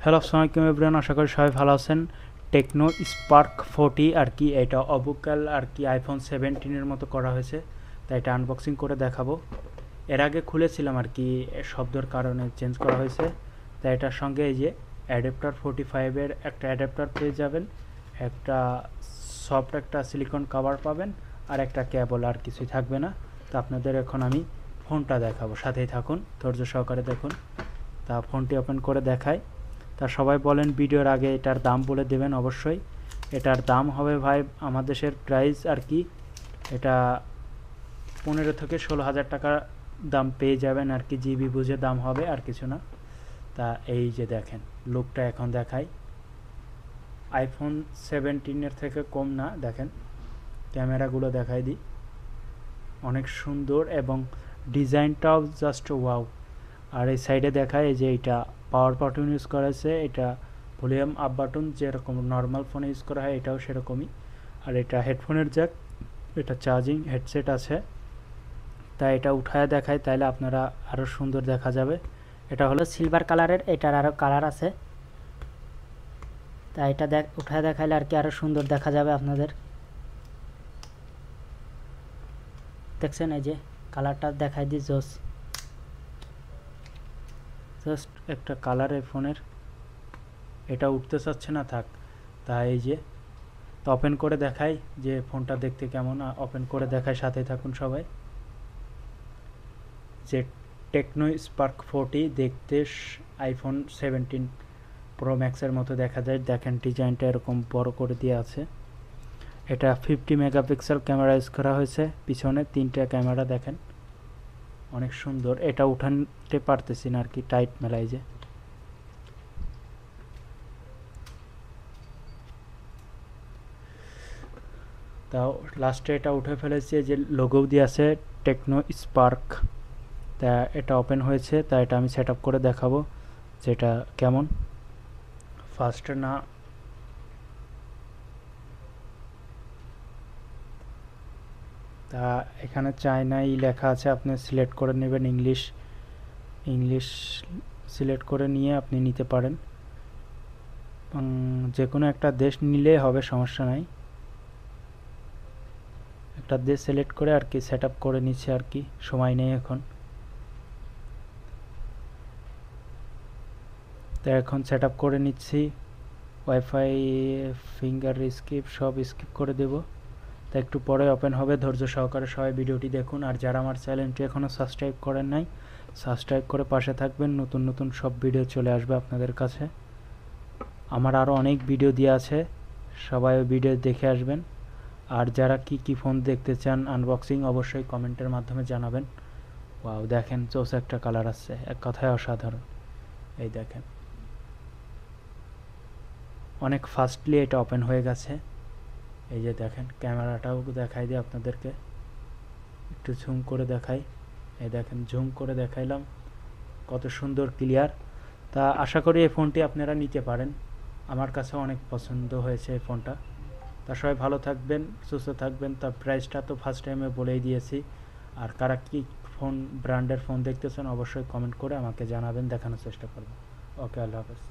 Hello আসসালামু আলাইকুম everyone, আশা করি সবাই ভালো আছেন। টেকনো স্পার্ক 40 আর কি, এটা অবুকাল আর কি আইফোন 17-এর মতো করা হয়েছে, তাই এটা আনবক্সিং করে দেখাবো। এর আগে খুলেছিলাম আর কি, শব্দের কারণে চেঞ্জ করা হয়েছে। তাই এটার সঙ্গে এই যে অ্যাডাপ্টার 45-এর একটা অ্যাডাপ্টার পেয়ে যাবেন, একটা সফট একটা সিলিকন কভার পাবেন, আর একটা কেবল, আর কিছুই থাকবে না। তো আপনাদের এখন আমি ফোনটা দেখাবো, সাথেই থাকুন, ধৈর্য সহকারে দেখুন। তা ফোনটি ওপেন করে দেখাই। তা সবাই বলেন ভিডিওর আগে এটার দাম বলে দেবেন অবশ্যই। এটার দাম হবে ভাই, আমাদের দেশের প্রাইস আর কি, এটা 15 থেকে 16,000 টাকা দাম পেয়ে যাবেন আর কি, জিবি বুঝে দাম হবে, আর কিছু না। তা এই যে দেখেন লুকটা এখন দেখাই, আইফোন 17-এর থেকে কম না। দেখেন ক্যামেরাগুলো দেখাই দিই, অনেক সুন্দর এবং ডিজাইনটাও জাস্ট ওয়াও। আর এই সাইডে দেখায় যে এটা পাওয়ার বাটন ইউজ করা হয়েছে, এটা ভলিউম আপ বাটন যেরকম নর্মাল ফোনে ইউজ করা হয় এটাও সেরকমই। আর এটা হেডফোনের জ্যাক, এটা চার্জিং হেডসেট আছে। তাই এটা উঠায় দেখায়, তাইলে আপনারা আরও সুন্দর দেখা যাবে। এটা হলো সিলভার কালারের, এটার আরও কালার আছে। তাই এটা উঠায় দেখাইলে আর কি আরও সুন্দর দেখা যাবে আপনাদের। দেখছেন এই যে কালারটা দেখাই দিই, জোস, জাস্ট একটা কালার এই ফোনের। এটা উঠতে চাচ্ছে না, থাক। তাই এই যে তো ওপেন করে দেখাই যে ফোনটা দেখতে কেমন, ওপেন করে দেখাই, সাথে থাকুন সবাই। যে টেকনো স্পার্ক 40 দেখতে আইফোন 17 প্রো ম্যাক্সের মতো দেখা যায়। দেখেন ডিজাইনটা এরকম বড় করে দিয়ে আছে। এটা 50 মেগাপিক্সেল ক্যামেরা ইউজ করা হয়েছে, পিছনে 3টা ক্যামেরা দেখেন, অনেক সুন্দর। এটা উঠাতে পারতেছি না আর কি, টাইট মেলাই যে। তাও লাস্টে এটা উঠে ফেলেছে, যে লোগো দিয়ে আছে টেকনো স্পার্ক। তা এটা ওপেন হয়েছে, তা এটা আমি সেট আপ করে দেখাবো যেটা কেমন। ফার্স্টে না, তা এখানে চায়নাই লেখা আছে, আপনি সিলেক্ট করে নেবেন ইংলিশ সিলেক্ট করে নিয়ে আপনি নিতে পারেন। যে কোনো একটা দেশ নিলেই হবে, সমস্যা নাই। একটা দেশ সিলেক্ট করে আর কি সেট আপ করে নিচ্ছে আর কি, সময় নেই এখন। তো এখন সেট আপ করে নিচ্ছি, ওয়াইফাই ফিঙ্গার স্কিপ সব স্কিপ করে দেব। তা একটু পরে ওপেন হবে, ধৈর্য সহকারে সবাই ভিডিওটি দেখুন। আর যারা আমার চ্যানেলটি এখনও সাবস্ক্রাইব করেন নাই, সাবস্ক্রাইব করে পাশে থাকবেন, নতুন নতুন সব ভিডিও চলে আসবে আপনাদের কাছে। আমার আরও অনেক ভিডিও দেওয়া আছে, সবাই ওই ভিডিও দেখে আসবেন। আর যারা কি ফোন দেখতে চান আনবক্সিং, অবশ্যই কমেন্টের মাধ্যমে জানাবেন। ওয়াও, দেখেন চৌস একটা কালার আসছে, এক কথায় অসাধারণ। এই দেখেন অনেক ফাস্টলি এটা ওপেন হয়ে গেছে। এই যে দেখেন ক্যামেরাটাও দেখাই দিই আপনাদেরকে, একটু জুম করে দেখাই। এই দেখেন জুম করে দেখাইলাম, কত সুন্দর ক্লিয়ার। তা আশা করি এই ফোনটি আপনারা নিতে পারেন, আমার কাছে অনেক পছন্দ হয়েছে এই ফোনটা। তা সবাই ভালো থাকবেন, সুস্থ থাকবেন। তা প্রাইসটা তো ফার্স্ট টাইমে বলেই দিয়েছি। আর কারা কি ফোন ব্র্যান্ডের ফোন দেখতেছেন অবশ্যই কমেন্ট করে আমাকে জানাবেন, দেখানোর চেষ্টা করব। ওকে, আল্লাহ হাফেজ।